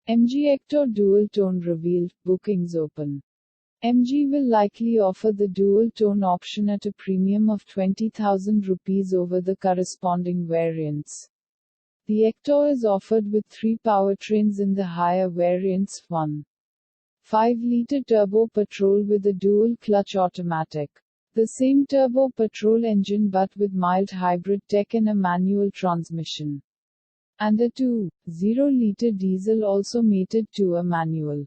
MG Hector dual tone revealed, bookings open. MG will likely offer the dual tone option at a premium of 20,000 rupees over the corresponding variants. The Hector is offered with 3 powertrains in the higher variants: 1.5-liter turbo petrol with a dual-clutch automatic. The same turbo petrol engine but with mild hybrid tech and a manual transmission. And a 2.0-liter diesel also mated to a manual.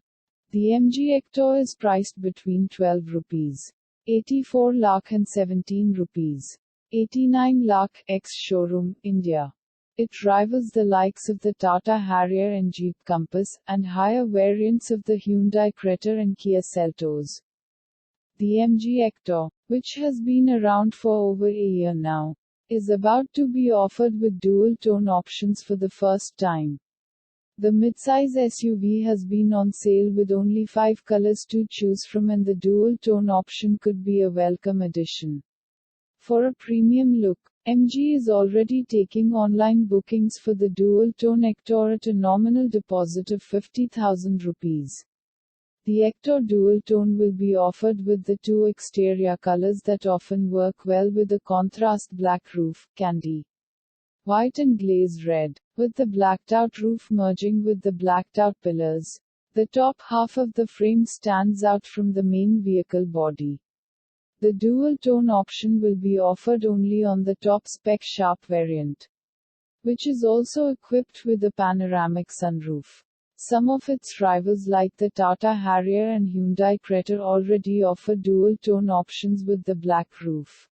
The MG Hector is priced between 12 rupees 84 lakh and 17 rupees 89 lakh ex-showroom, India. It rivals the likes of the Tata Harrier and Jeep Compass, and higher variants of the Hyundai Creta and Kia Seltos. The MG Hector, which has been around for over a year now, is about to be offered with dual-tone options for the first time. The midsize SUV has been on sale with only 5 colors to choose from, and the dual-tone option could be a welcome addition. For a premium look, MG is already taking online bookings for the dual-tone Hector at a nominal deposit of 50,000 rupees. The Hector dual-tone will be offered with the 2 exterior colors that often work well with a contrast black roof, candy white and glaze red, with the blacked-out roof merging with the blacked-out pillars. The top half of the frame stands out from the main vehicle body. The dual-tone option will be offered only on the top-spec Sharp variant, which is also equipped with a panoramic sunroof. Some of its rivals like the Tata Harrier and Hyundai Creta already offer dual-tone options with the black roof.